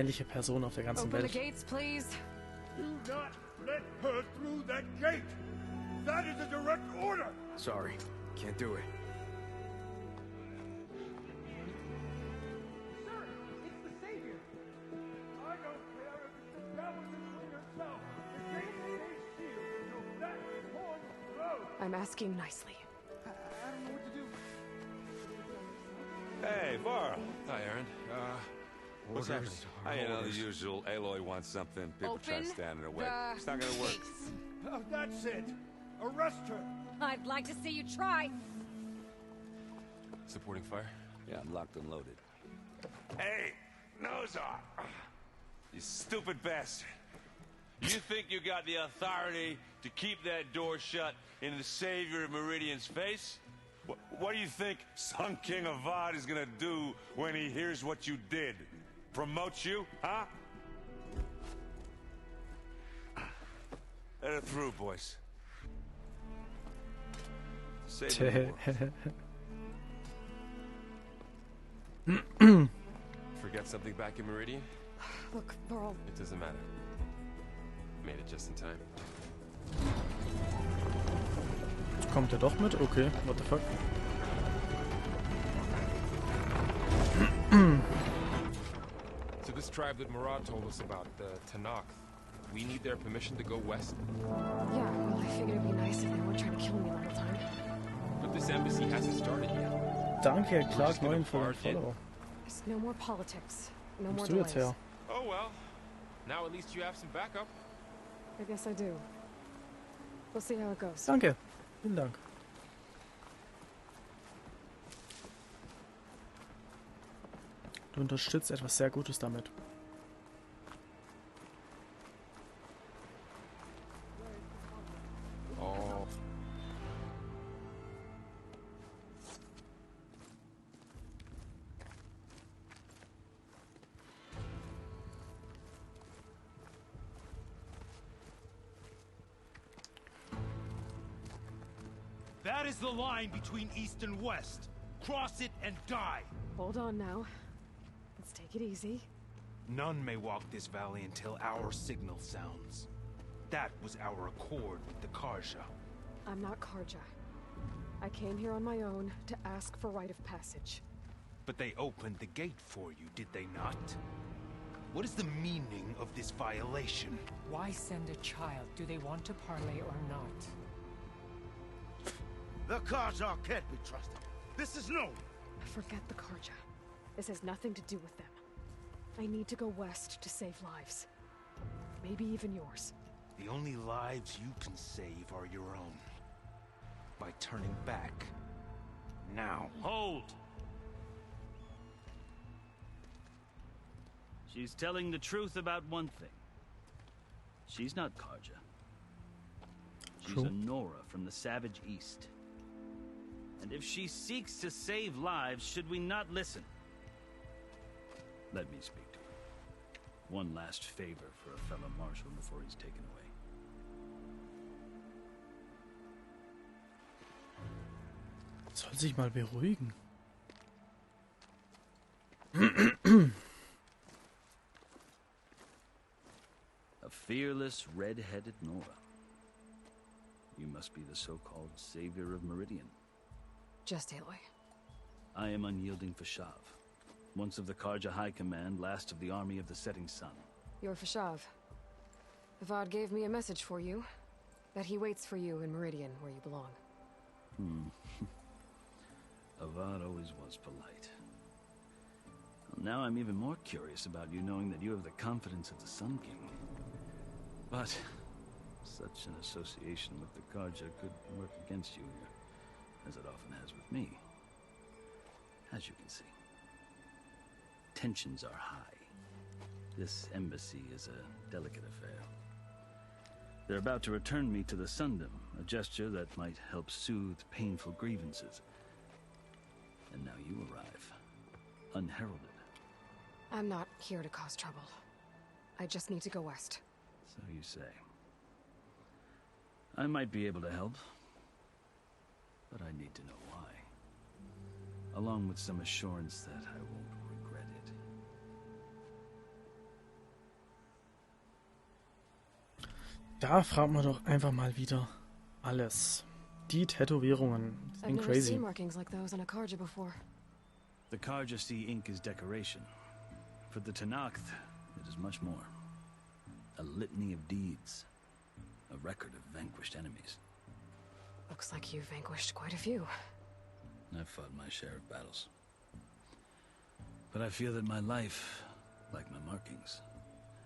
Ähnliche Person auf der ganzen Open the Welt. gates, please. Do not let her through that gate. That is a direct order. Sorry, can't do it. Sir, it's the Savior. I don't care if it's the devil between herself. The gate is a shield, so that one road. I'm asking nicely. I don't know what to do. Hey, Varl. Hi, Aaron. What's happening? You know, the usual. Aloy wants something. People try to stand in her way. It's not gonna work. Oh, that's it. Arrest her. I'd like to see you try. Supporting fire? Yeah, I'm locked and loaded. Hey, Nozar! You stupid bastard. You think you got the authority to keep that door shut in the Savior of Meridian's face? What do you think Sun King Avad is gonna do when he hears what you did? Promote you, huh? Let her through, boys. Save the world. Forget something back in Meridian? Look, Varl. It doesn't matter. Made it just in time. Kommt er doch mit? Okay, what the fuck? So this tribe that Murad told us about, the Tanakh, we need their permission to go west? Yeah, well, I figured it'd be nice if they weren't trying to kill me the whole time. But this embassy hasn't started yet. Danke, Clark 9 für den Follow. There's no more politics. No more Kommst du jetzt delays. her? Oh well. Now at least you have some backup. I guess I do. We'll see how it goes. Danke. Vielen Dank. Du unterstützt etwas sehr Gutes damit. Oh. That is the line between East and West. Cross it and die. Hold on now. Let's take it easy. None may walk this valley until our signal sounds. That was our accord with the Karja. I'm not Karja. I came here on my own to ask for rite of passage. But they opened the gate for you, did they not? What is the meaning of this violation? Why send a child? Do they want to parley or not? The Karja can't be trusted. This is known. Forget the Karja. This has nothing to do with them. I need to go west to save lives. Maybe even yours. The only lives you can save are your own. By turning back. Now. Hold! She's telling the truth about one thing. She's not Karja. She's True. a Nora from the Savage East. And if she seeks to save lives, should we not listen? Let me speak to her. One last favor for a fellow marshal before he's taken away. Soll sich mal beruhigen. A fearless, red-headed Nora. You must be the so-called savior of Meridian. Just Aloy. I am unyielding Fashav. Once of the Karja High Command, last of the army of the Setting Sun. You're Fashav. Avad gave me a message for you. That he waits for you in Meridian, where you belong. Avad always was polite. Well, now I'm even more curious about you knowing that you have the confidence of the Sun King. But such an association with the Karja could work against you here, as it often has with me. As you can see, tensions are high. This embassy is a delicate affair. They're about to return me to the Sundom, a gesture that might help soothe painful grievances. And now you arrive, unheralded. I'm not here to cause trouble. I just need to go west. So you say. I might be able to help, but I need to know why. Along with some assurance that I won't regret it. Da fragt man doch einfach mal wieder alles. Die Tätowierungen I've sind never crazy. seen markings like those on a Karja before. The Karja see ink is decoration. For the Tenakth, it is much more. A litany of deeds. A record of vanquished enemies. Looks like you've vanquished quite a few. I've fought my share of battles. But I feel that my life, like my markings,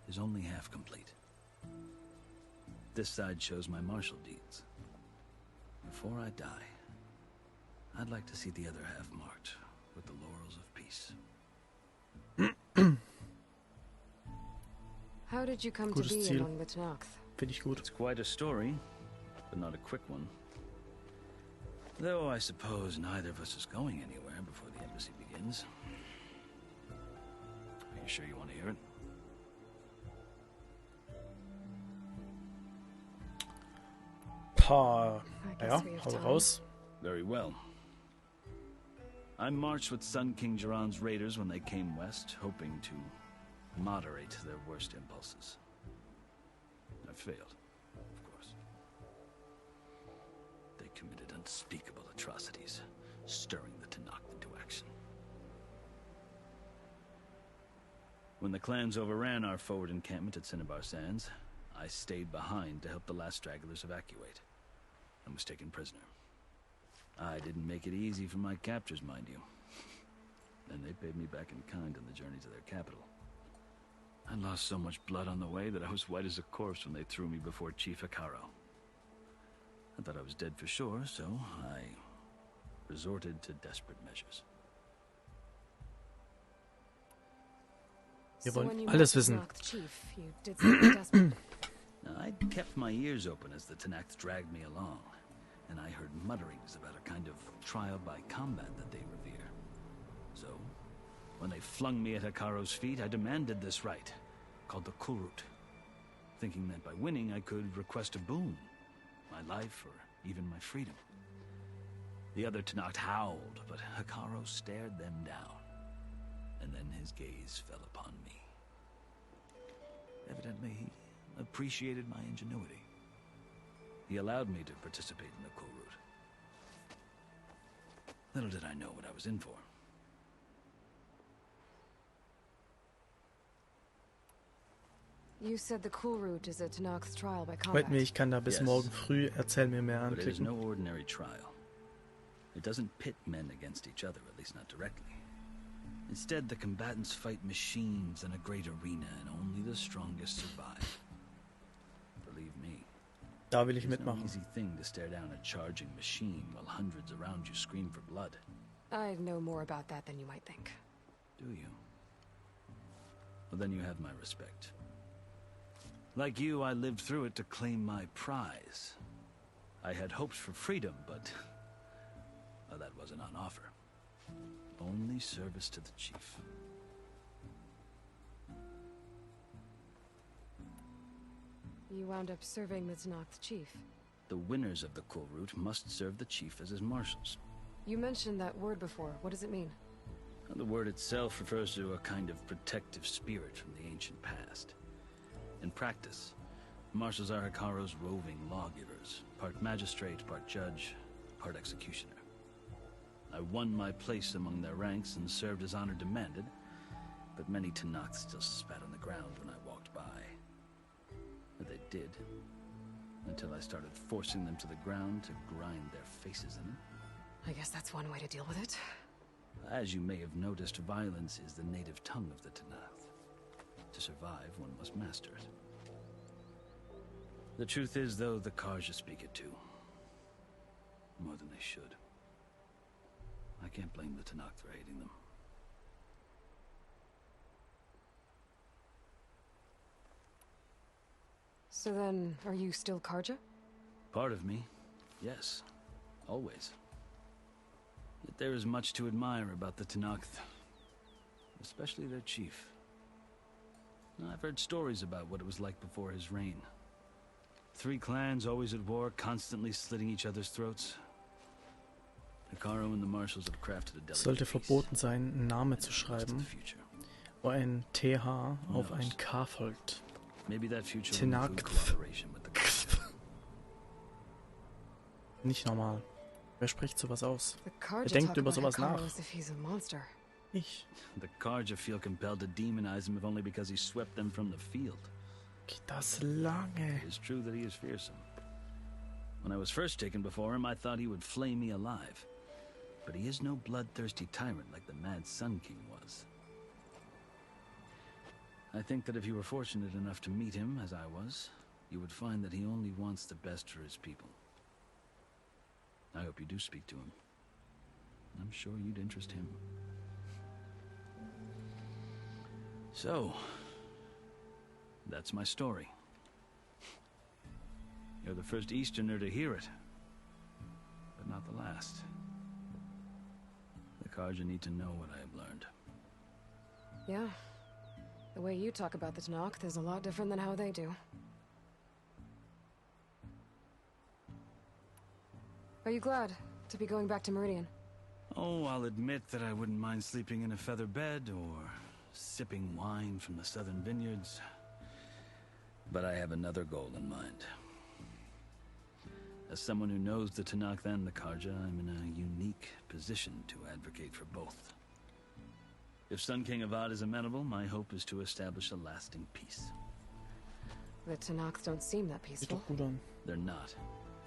is only half complete. This side shows my martial deeds. Before I die, I'd like to see the other half marked with the laurels of peace. How did you come Gutes to be Ziel. among the Tenakth? Finde ich gut. It's quite a story, but not a quick one. Though I suppose neither of us is going anywhere before the embassy begins. Are you sure you want to hear it? Ja, we have hau time. raus. Very well. I marched with Sun King Jiran's raiders when they came west, hoping to moderate their worst impulses. I failed, of course. They committed unspeakable atrocities, stirring the Tenakth into action. When the clans overran our forward encampment at Cinnabar Sands, I stayed behind to help the last stragglers evacuate, and was taken prisoner. I didn't make it easy for my captors, mind you. And they paid me back in kind on the journey to their capital. I lost so much blood on the way that I was white as a corpse when they threw me before Chief Hekarro. I thought I was dead for sure, so I resorted to desperate measures. Wir So wollen when you alles met the wissen. Tenakth chief, you did something desperate. Now, I kept my ears open as the Tenakth dragged me along, and I heard mutterings about a kind of trial by combat that they revere. So, when they flung me at Hekarro's feet, I demanded this right, called the Kulrut, thinking that by winning I could request a boon, my life or even my freedom. The other Tenakth howled, but Hekarro stared them down, and then his gaze fell upon me. Evidently, he appreciated my ingenuity. He allowed me to participate in the Kulrut. Little did I know what I was in for. You said the Kulrut is a Tenakth trial by combat. Wait mir, ich kann da bis Yes. morgen früh, erzähl mir mehr But it is anklicken. no ordinary trial. It doesn't pit men against each other, at least not directly. Instead, the combatants fight machines in a great arena, and only the strongest survive. Believe me, Da will ich it's no mitmachen. easy thing to stare down a charging machine while hundreds around you scream for blood. I know more about that than you might think. Do you? Well, then you have my respect. Like you, I lived through it to claim my prize. I had hopes for freedom, but well, that wasn't on offer. Only service to the chief. You wound up serving the Tenakth chief. The winners of the Kulrut must serve the chief as his marshals. You mentioned that word before. What does it mean? The word itself refers to a kind of protective spirit from the ancient past. In practice, marshals are Hekarro's roving lawgivers, part magistrate, part judge, part executioner. I won my place among their ranks and served as honor demanded, but many Tenakth still spat on the ground when I walked by. But they did, until I started forcing them to the ground to grind their faces in it. I guess that's one way to deal with it. As you may have noticed, violence is the native tongue of the Tenakth. To survive, one must master it. The truth is, though, the Karja speak it too. More than they should. I can't blame the Tenakth for hating them. So then, are you still Karja? Part of me, yes. Always. Yet there is much to admire about the Tenakth. Especially their chief. I've heard stories about what it was like before his reign. 3 clans always at war, constantly slitting each other's throats. Hekarro and the marshals have crafted a Es delicate sollte peace. verboten sein, einen Namen zu And it looks to the schreiben, future. wo ein TH auf ein K folgt. Maybe that future will include Tenakth. cooperation with the Nicht normal. Wer spricht sowas aus? The Karja denkt talk über about sowas Hikaru nach. as if he's a monster. Ich. The Karja feel compelled to demonize him if only because he swept them from the field. Geht das lange. It is true that he is fearsome. When I was first taken before him, I thought he would flay me alive. But he is no bloodthirsty tyrant like the Mad Sun King was. I think that if you were fortunate enough to meet him, as I was, you would find that he only wants the best for his people. I hope you do speak to him. I'm sure you'd interest him. So, that's my story. You're the first Easterner to hear it, but not the last. The Karja need to know what I have learned. Yeah. The way you talk about the Tanakh is a lot different than how they do. Are you glad to be going back to Meridian? Oh, I'll admit that I wouldn't mind sleeping in a feather bed or sipping wine from the southern vineyards. But I have another goal in mind. As someone who knows the Tanakh and the Karja, I'm in a unique position to advocate for both. If Sun King Avad is amenable, my hope is to establish a lasting peace. The Tanakh don't seem that Sieht peaceful. doch gut an. They're not,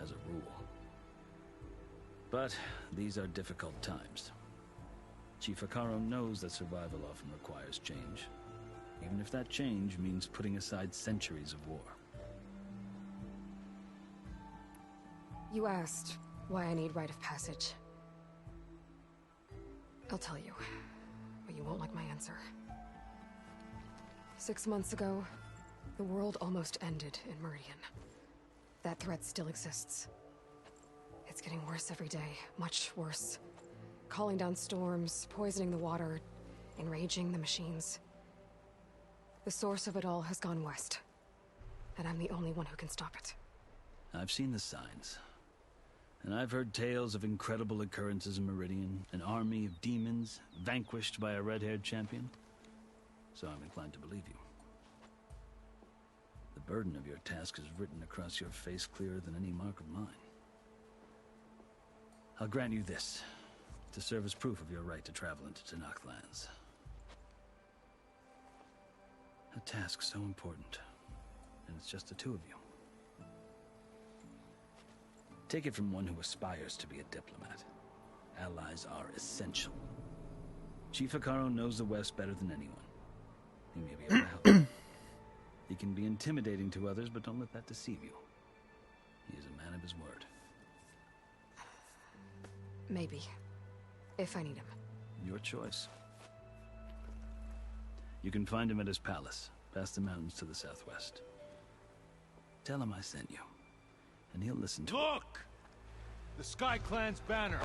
as a rule. But these are difficult times. Chief Akaro knows that survival often requires change, even if that change means putting aside centuries of war. You asked why I need rite of passage. I'll tell you, but you won't like my answer. 6 months ago, the world almost ended in Meridian. That threat still exists. It's getting worse every day, much worse. Calling down storms, poisoning the water, enraging the machines. The source of it all has gone west, and I'm the only one who can stop it. I've seen the signs. And I've heard tales of incredible occurrences in Meridian, an army of demons vanquished by a red-haired champion. So I'm inclined to believe you. The burden of your task is written across your face clearer than any mark of mine. I'll grant you this, to serve as proof of your right to travel into Tanakh lands. A task so important, and it's just the two of you. Take it from one who aspires to be a diplomat. Allies are essential. Chief Akaro knows the West better than anyone. He may be able to help you. He can be intimidating to others, but don't let that deceive you. He is a man of his word. Maybe. If I need him. Your choice. You can find him at his palace, past the mountains to the southwest. Tell him I sent you, and he'll listen to Look! The Sky Clan's banner.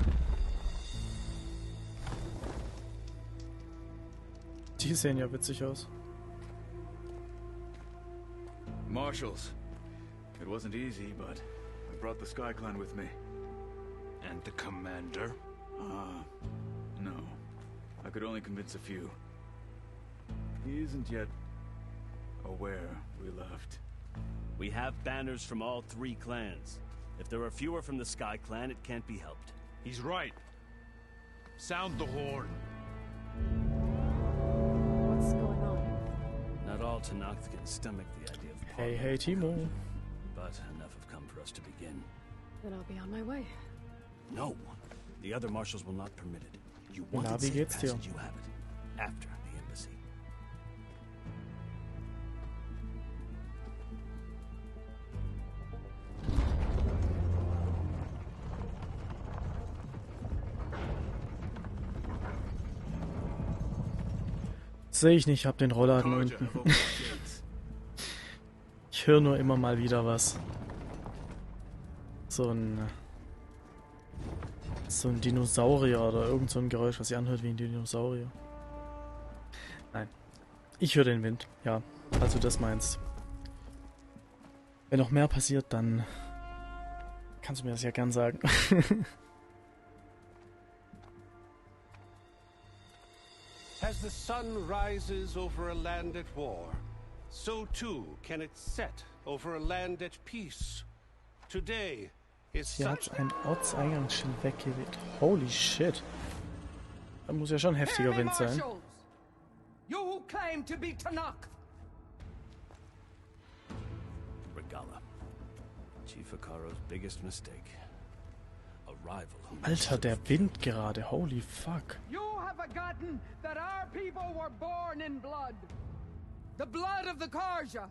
Die sehen ja witzig aus. Marshals. It wasn't easy, but I brought the Sky Clan with me. And the commander? No. I could only convince a few. He isn't yet aware we left. We have banners from all 3 clans. If there are fewer from the Sky Clan, it can't be helped. He's right. Sound the horn. What's going on? Not all Tanakh can stomach the idea of Hey, hey, Timo. but enough have come for us to begin. Then I'll be on my way. No, the other marshals will not permit it. You want Na, it wie safe geht's dir? passage, you have it. After the embassy. Sehe ich nicht, ich hab den Rollladen Karja, unten. have opened the gates. Ich höre nur immer mal wieder was. So ein Dinosaurier oder irgend so ein Geräusch, was sich anhört wie ein Dinosaurier. Nein. Ich höre den Wind. Ja, falls du das meinst. Wenn noch mehr passiert, dann kannst du mir das ja gern sagen. As the sun rises over a land at war, so too can it set over a land at peace. Today, is Hier such hat ein Ortseingangsschild weggeweht. Holy shit. Da muss ja schon heftiger Wind sein. You who claim to be Tanakh. Regala. Chief Hikaro's biggest mistake. A rival who... Alter, der Wind gerade. Holy fuck. You have forgotten that our people were born in blood. The blood of the Karja.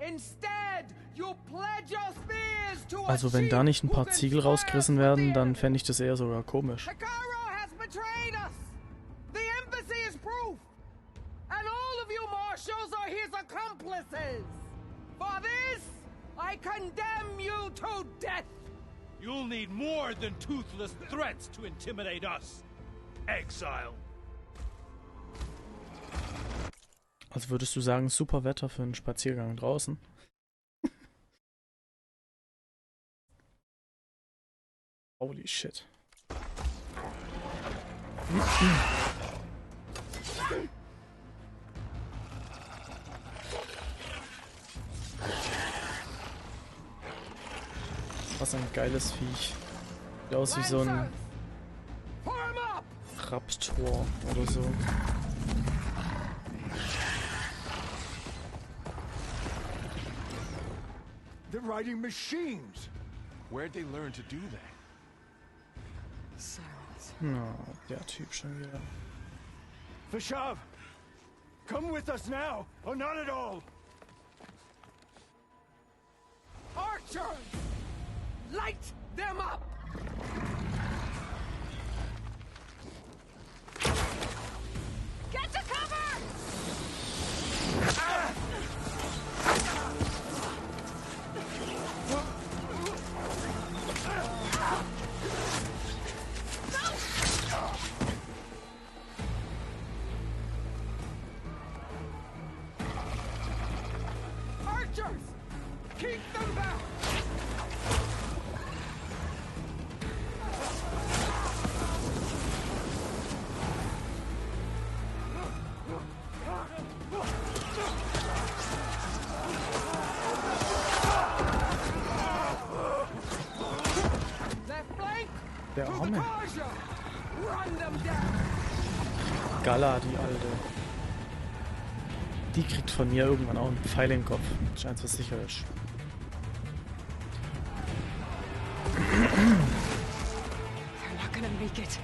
Instead, you pledge your spears to Also wenn da nicht ein paar Ziegel rausgerissen werden, dann fände ich das eher sogar komisch. Hikaro has betrayed us. The embassy is proof. And all of you marshals are his accomplices. For this, I condemn you to death. You'll need more than toothless threats to intimidate us. Exile. Also würdest du sagen, super Wetter für einen Spaziergang draußen? Holy shit. Was ein geiles Viech. Sieht aus wie so ein Raptor oder so. They're riding machines. Where'd they learn to do that? Silence. Na, der Typ schon wieder. Vashav, come with us now, or not at all. Archers! Light them up! Get to cover! Archers! Keep them back! Der Arme. Gala, die Alte. Die kriegt von mir irgendwann auch einen Pfeil in den Kopf. Scheint was sicher ist. They're not gonna make it.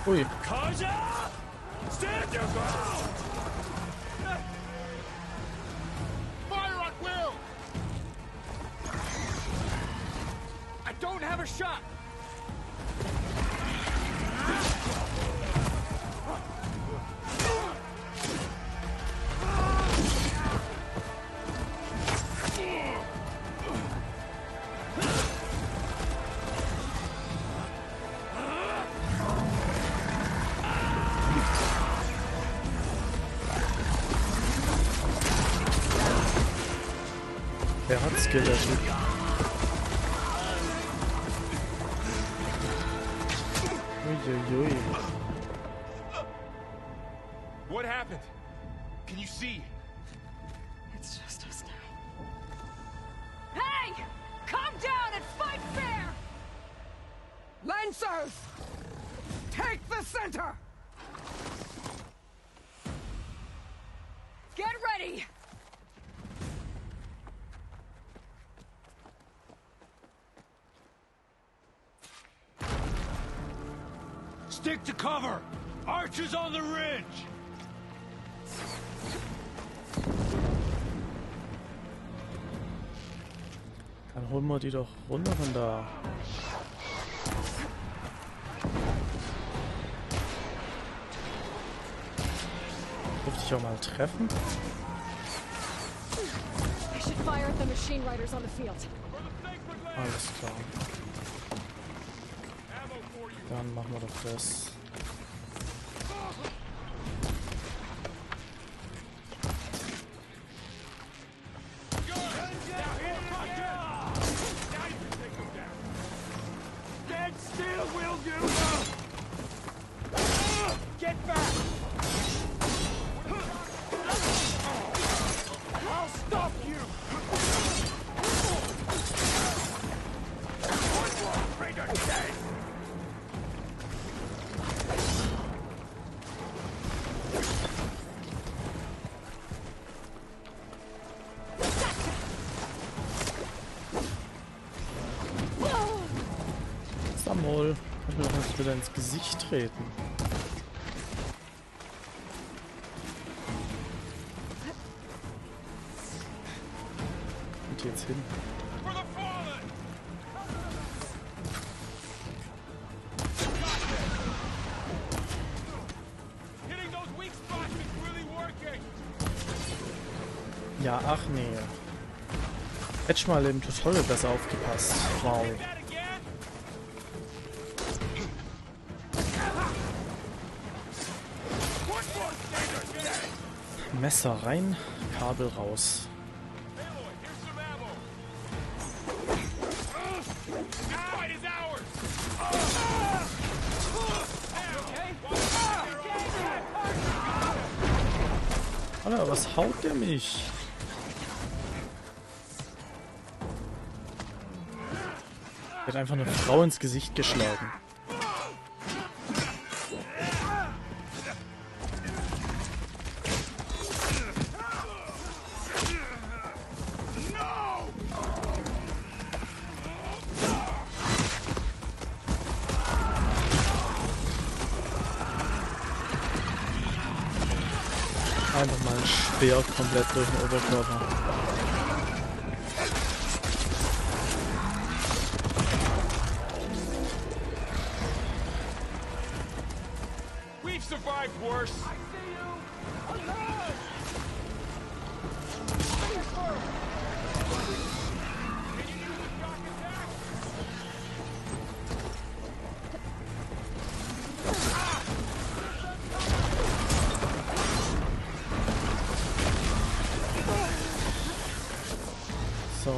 Ui. Karja! Stand your ground! Fire at will! I don't have a shot! Der hat Skill, der Typ. Uiuiui. What happened? Can you see? It's just us now. Hey! Calm down and fight fair! Lancers! Take the center! Get ready! Stick to cover! Archers on the ridge! Dann holen wir die doch runter von da. Dürfte ich auch mal treffen? I should fire at the machine riders on the field. Alles klar. Dann machen wir doch das. Jawohl. Ich will doch nicht wieder ins Gesicht treten. Und jetzt hin. Ja, ach nee. Hätte ich mal im Tutorial besser aufgepasst. Wow. Messer rein, Kabel raus. Alter, was haut der mich? Er hat einfach eine Frau ins Gesicht geschlagen. Einfach mal ein Speer komplett durch den Oberkörper. We've survived worse. So.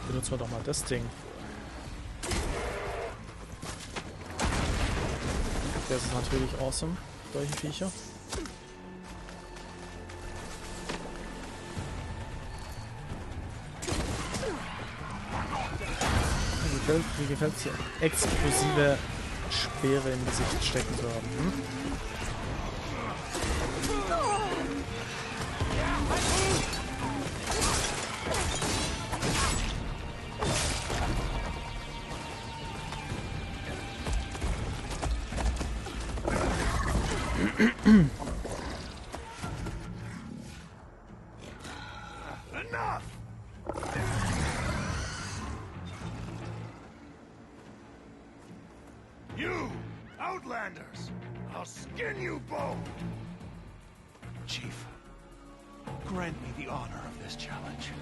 Benutzen wir doch mal das Ding. Das ist natürlich awesome, solche Viecher. Mir gefällt es hier, explosive Speere im Gesicht stecken zu haben. Hm? You, Outlanders! I'll skin you both! Chief, grant me the honor of this challenge.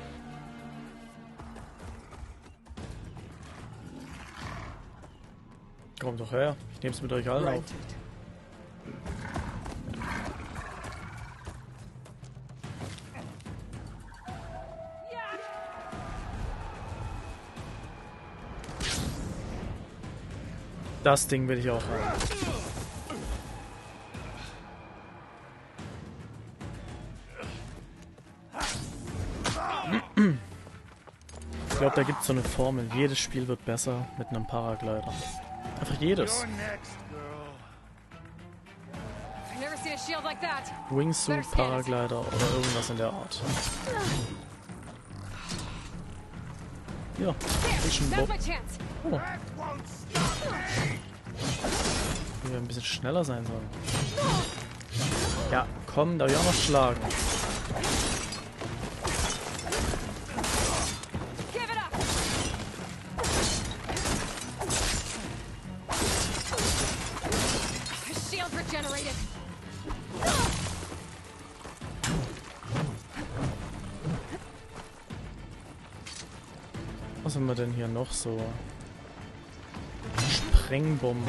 Kommt doch her, ich nehm's mit euch allen auf. Das Ding will ich auch haben. Ich glaube, da gibt es so eine Formel. Jedes Spiel wird besser mit einem Paraglider. Einfach jedes. Wingsuit, Paraglider oder irgendwas in der Art. Ja, Vision Bob. Oh. Wir ein bisschen schneller sein sollen. Ja, komm, darf ich auch noch schlagen. Was haben wir denn hier noch so? Sprengbomben.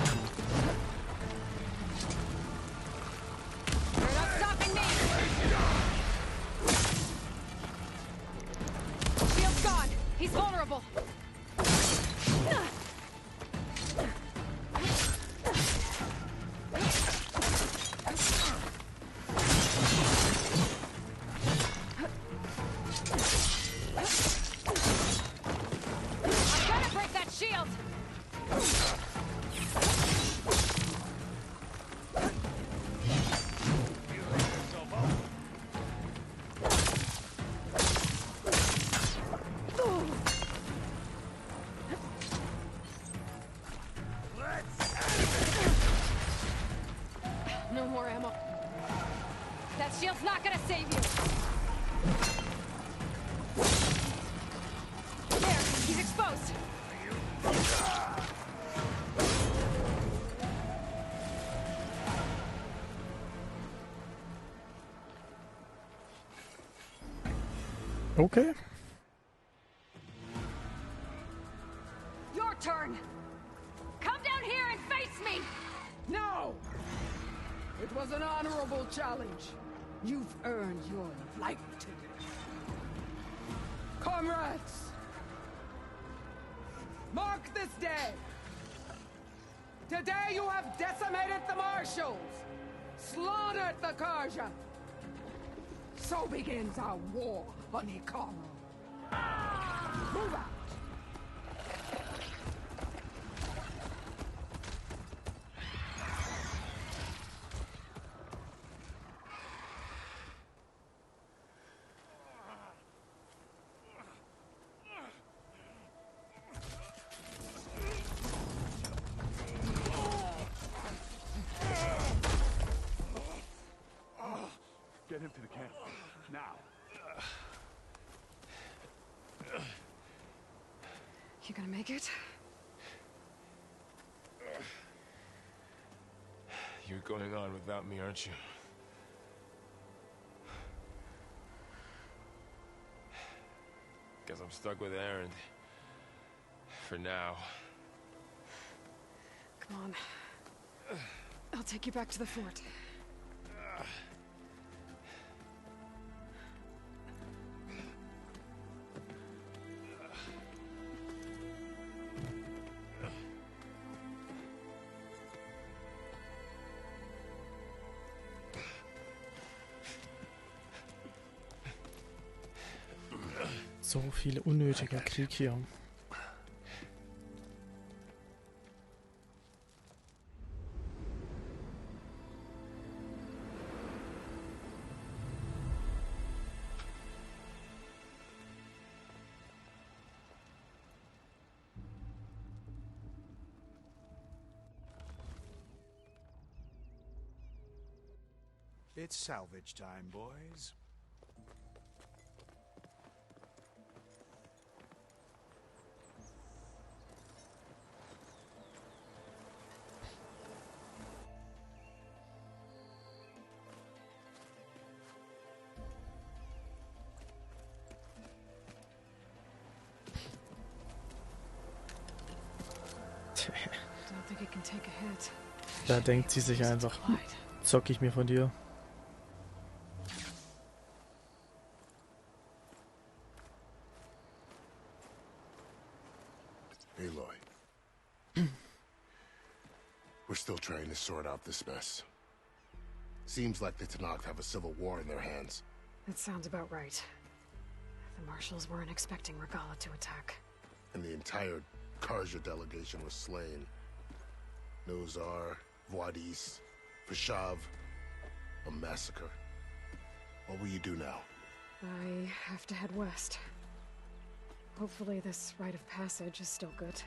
no more ammo. That shield's not gonna save you. There, he's exposed. Okay. Your turn. Come down here and face me. No! It was an honorable challenge. You've earned your life today. Comrades! Mark this day! Today you have decimated the Marshals! Slaughtered the Karja! So begins our war on Ikaru. Move out! Get him to the camp. Now. You gonna make it? You're going on without me, aren't you? Guess I'm stuck with Aaron. For now. Come on. I'll take you back to the fort. So viel unnötiger Krieg hier. It's salvage time, boys. Don't think it can take a hit. Da denkt sie sich einfach, zock ich mir von dir. Aloy. We're still trying to sort out this mess. Seems like the Tenakth have a civil war in their hands. That sounds about right. The Marshals weren't expecting Regalla to attack. And the entire Karja delegation was slain. Nozar, Vuadis, Fashav. A massacre. What will you do now? I have to head west. Hopefully this rite of passage is still good.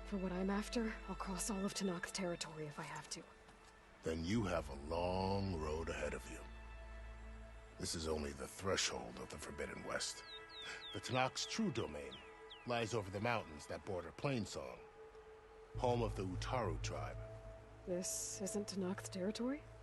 For what I'm after, I'll cross all of Tenakth territory if I have to. Then you have a long road ahead of you. This is only the threshold of the Forbidden West. The Tenakth's true domain lies over the mountains that border Plainsong, home of the Utaru tribe. This isn't Tenakth territory?